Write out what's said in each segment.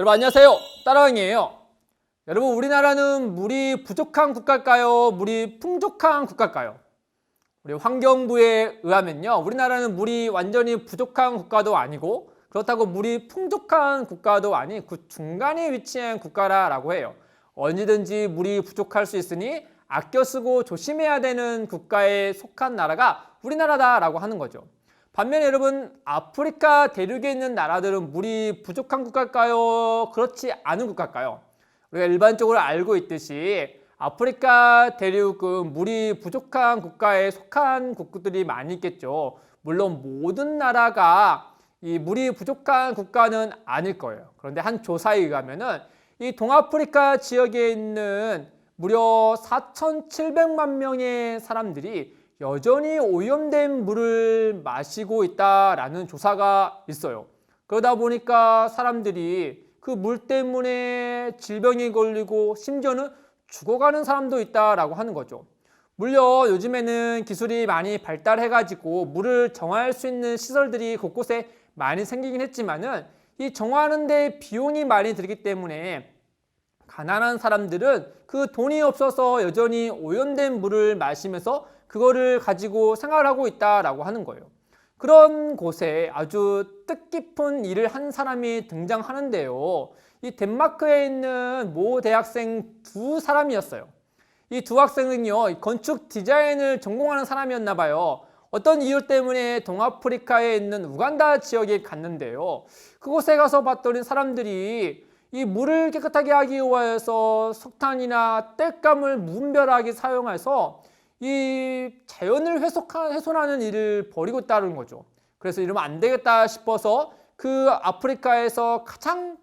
여러분 안녕하세요. 따라왕이에요. 여러분 우리나라는 물이 부족한 국가일까요? 물이 풍족한 국가일까요? 우리 환경부에 의하면요. 우리나라는 물이 완전히 부족한 국가도 아니고 그렇다고 물이 풍족한 국가도 아닌 그 중간에 위치한 국가라고 해요. 언제든지 물이 부족할 수 있으니 아껴 쓰고 조심해야 되는 국가에 속한 나라가 우리나라다라고 하는 거죠. 반면에 여러분 아프리카 대륙에 있는 나라들은 물이 부족한 국가일까요? 그렇지 않은 국가일까요? 우리가 일반적으로 알고 있듯이 아프리카 대륙은 물이 부족한 국가에 속한 국가들이 많이 있겠죠. 물론 모든 나라가 이 물이 부족한 국가는 아닐 거예요. 그런데 한 조사에 의하면은 이 동아프리카 지역에 있는 무려 4,700만 명의 사람들이 여전히 오염된 물을 마시고 있다라는 조사가 있어요. 그러다 보니까 사람들이 그 물 때문에 질병이 걸리고 심지어는 죽어가는 사람도 있다라고 하는 거죠. 물론 요즘에는 기술이 많이 발달해가지고 물을 정화할 수 있는 시설들이 곳곳에 많이 생기긴 했지만은 이 정화하는 데 비용이 많이 들기 때문에 가난한 사람들은 그 돈이 없어서 여전히 오염된 물을 마시면서 그거를 가지고 생활하고 있다라고 하는 거예요. 그런 곳에 아주 뜻깊은 일을 한 사람이 등장하는데요. 이 덴마크에 있는 모 대학생 두 사람이었어요. 이 두 학생은요, 건축 디자인을 전공하는 사람이었나 봐요. 어떤 이유 때문에 동아프리카에 있는 우간다 지역에 갔는데요. 그곳에 가서 봤더니 사람들이 이 물을 깨끗하게 하기 위해서 석탄이나 땔감을 무분별하게 사용해서 이 자연을 훼손하는 일을 벌이고 있다는 거죠. 그래서 이러면 안 되겠다 싶어서 그 아프리카에서 가장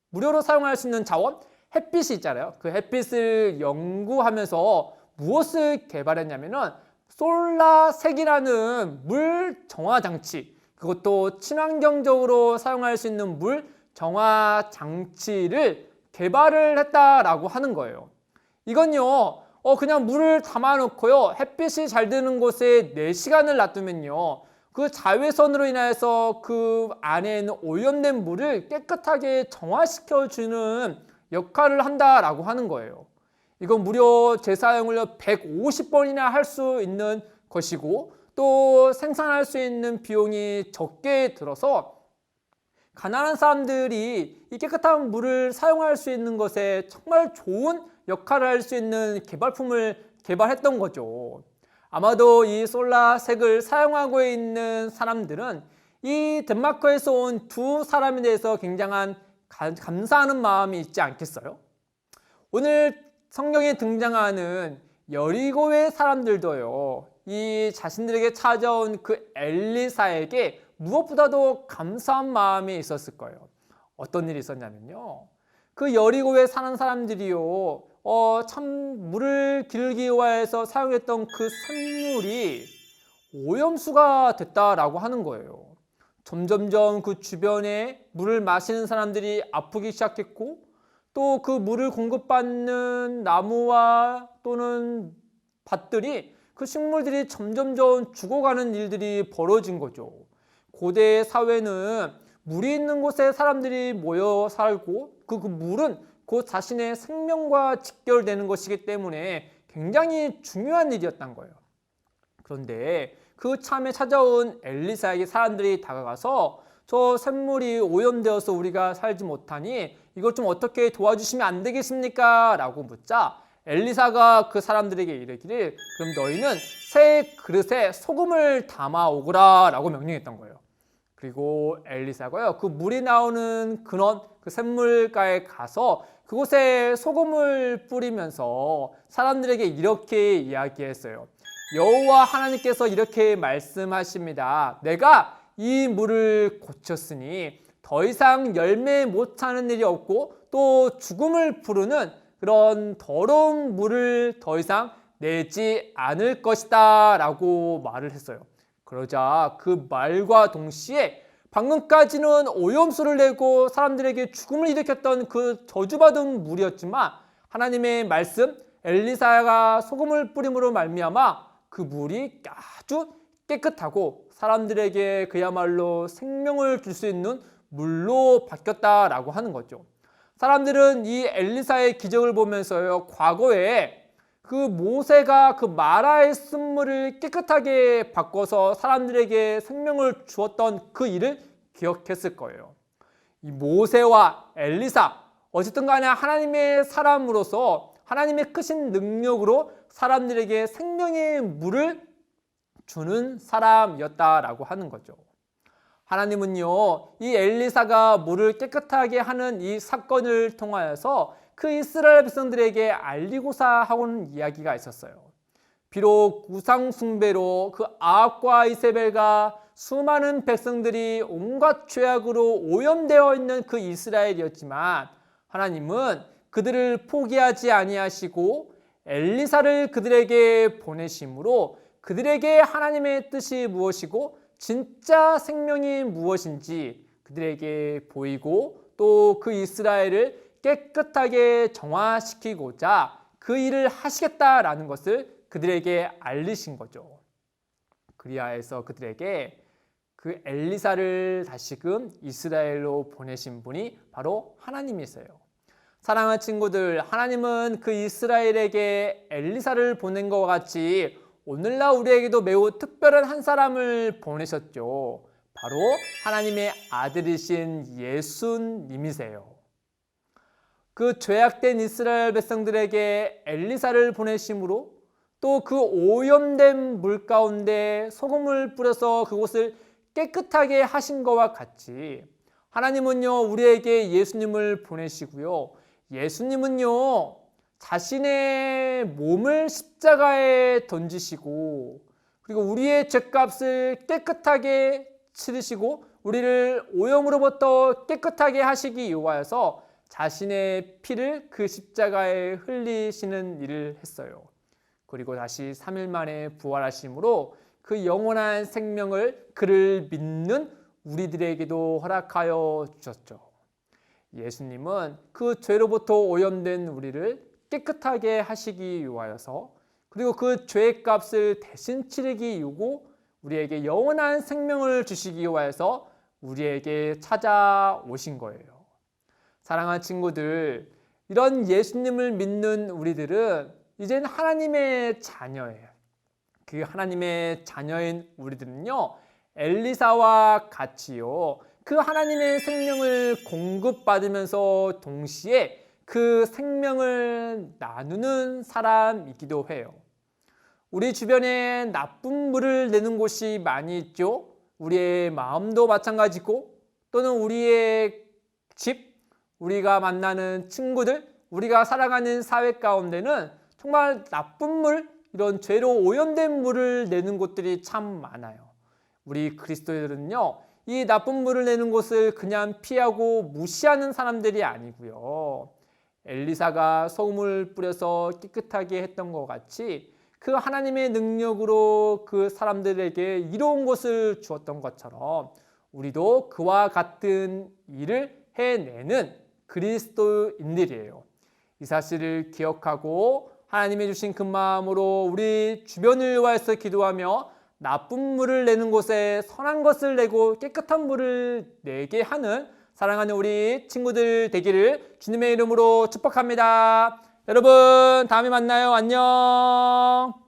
무료로 사용할 수 있는 자원, 햇빛이 있잖아요. 그 햇빛을 연구하면서 무엇을 개발했냐면은 솔라색이라는 물 정화 장치, 그것도 친환경적으로 사용할 수 있는 물 정화 장치를 개발을 했다라고 하는 거예요. 이건요, 그냥 물을 담아놓고요, 햇빛이 잘 드는 곳에 4시간을 놔두면요, 그 자외선으로 인해서 그 안에 있는 오염된 물을 깨끗하게 정화시켜주는 역할을 한다라고 하는 거예요. 이건 무려 재사용을 150번이나 할 수 있는 것이고 또 생산할 수 있는 비용이 적게 들어서 가난한 사람들이 이 깨끗한 물을 사용할 수 있는 것에 정말 좋은 역할을 할 수 있는 개발품을 개발했던 거죠. 아마도 이 솔라색을 사용하고 있는 사람들은 이 덴마크에서 온 두 사람에 대해서 굉장한 감사하는 마음이 있지 않겠어요? 오늘 성경에 등장하는 여리고의 사람들도요, 이 자신들에게 찾아온 그 엘리사에게 무엇보다도 감사한 마음이 있었을 거예요. 어떤 일이 있었냐면요, 그 여리고에 사는 사람들이요, 참 물을 기르기 위해서 사용했던 그 샘물이 오염수가 됐다라고 하는 거예요. 점점점 그 주변에 물을 마시는 사람들이 아프기 시작했고 또 그 물을 공급받는 나무와 또는 밭들이 그 식물들이 점점점 죽어가는 일들이 벌어진 거죠. 고대 사회는 물이 있는 곳에 사람들이 모여 살고 그 물은 그 자신의 생명과 직결되는 것이기 때문에 굉장히 중요한 일이었던 거예요. 그런데 그 참에 찾아온 엘리사에게 사람들이 다가가서 저 샘물이 오염되어서 우리가 살지 못하니 이걸 좀 어떻게 도와주시면 안 되겠습니까? 라고 묻자 엘리사가 그 사람들에게 이르기를 그럼 너희는 새 그릇에 소금을 담아 오거라 라고 명령했던 거예요. 그리고 엘리사가요, 그 물이 나오는 근원, 그 샘물가에 가서 그곳에 소금을 뿌리면서 사람들에게 이렇게 이야기했어요. 여호와 하나님께서 이렇게 말씀하십니다. 내가 이 물을 고쳤으니 더 이상 열매 못 차는 일이 없고 또 죽음을 부르는 그런 더러운 물을 더 이상 내지 않을 것이다 라고 말을 했어요. 그러자 그 말과 동시에 방금까지는 오염수를 내고 사람들에게 죽음을 일으켰던 그 저주받은 물이었지만 하나님의 말씀, 엘리사가 소금을 뿌림으로 말미암아 그 물이 아주 깨끗하고 사람들에게 그야말로 생명을 줄 수 있는 물로 바뀌었다라고 하는 거죠. 사람들은 이 엘리사의 기적을 보면서요, 과거에 그 모세가 그 마라의 쓴물을 깨끗하게 바꿔서 사람들에게 생명을 주었던 그 일을 기억했을 거예요. 이 모세와 엘리사, 어쨌든 간에 하나님의 사람으로서 하나님의 크신 능력으로 사람들에게 생명의 물을 주는 사람이었다라고 하는 거죠. 하나님은요, 이 엘리사가 물을 깨끗하게 하는 이 사건을 통하여서 그 이스라엘 백성들에게 알리고자 하고는 이야기가 있었어요. 비록 우상 숭배로 그 아합과 이세벨과 수많은 백성들이 온갖 죄악으로 오염되어 있는 그 이스라엘이었지만 하나님은 그들을 포기하지 아니하시고 엘리사를 그들에게 보내심으로 그들에게 하나님의 뜻이 무엇이고 진짜 생명이 무엇인지 그들에게 보이고 또 그 이스라엘을 깨끗하게 정화시키고자 그 일을 하시겠다라는 것을 그들에게 알리신 거죠. 그리하여서 그들에게 그 엘리사를 다시금 이스라엘로 보내신 분이 바로 하나님이세요. 사랑하는 친구들, 하나님은 그 이스라엘에게 엘리사를 보낸 것과 같이 오늘날 우리에게도 매우 특별한 한 사람을 보내셨죠. 바로 하나님의 아들이신 예수님이세요. 그 죄악된 이스라엘 백성들에게 엘리사를 보내심으로 또 그 오염된 물 가운데 소금을 뿌려서 그곳을 깨끗하게 하신 것과 같이 하나님은요, 우리에게 예수님을 보내시고요. 예수님은요, 자신의 몸을 십자가에 던지시고 그리고 우리의 죄값을 깨끗하게 치르시고 우리를 오염으로부터 깨끗하게 하시기 위하여서 자신의 피를 그 십자가에 흘리시는 일을 했어요. 그리고 다시 3일 만에 부활하심으로 그 영원한 생명을 그를 믿는 우리들에게도 허락하여 주셨죠. 예수님은 그 죄로부터 오염된 우리를 깨끗하게 하시기 위하여서 그리고 그 죄의 값을 대신 치르기 위하고 우리에게 영원한 생명을 주시기 위하여서 우리에게 찾아오신 거예요. 사랑하는 친구들, 이런 예수님을 믿는 우리들은 이제는 하나님의 자녀예요. 그 하나님의 자녀인 우리들은요, 엘리사와 같이요, 그 하나님의 생명을 공급받으면서 동시에 그 생명을 나누는 사람이기도 해요. 우리 주변에 나쁜 물을 내는 곳이 많이 있죠. 우리의 마음도 마찬가지고 또는 우리의 집, 우리가 만나는 친구들, 우리가 살아가는 사회 가운데는 정말 나쁜 물, 이런 죄로 오염된 물을 내는 곳들이 참 많아요. 우리 그리스도인들은요, 이 나쁜 물을 내는 곳을 그냥 피하고 무시하는 사람들이 아니고요. 엘리사가 소금을 뿌려서 깨끗하게 했던 것 같이 그 하나님의 능력으로 그 사람들에게 이로운 것을 주었던 것처럼 우리도 그와 같은 일을 해내는 그리스도인들이에요. 이 사실을 기억하고 하나님이 주신 그 마음으로 우리 주변을 위해서 기도하며 나쁜 물을 내는 곳에 선한 것을 내고 깨끗한 물을 내게 하는 사랑하는 우리 친구들 되기를 주님의 이름으로 축복합니다. 여러분, 다음에 만나요. 안녕.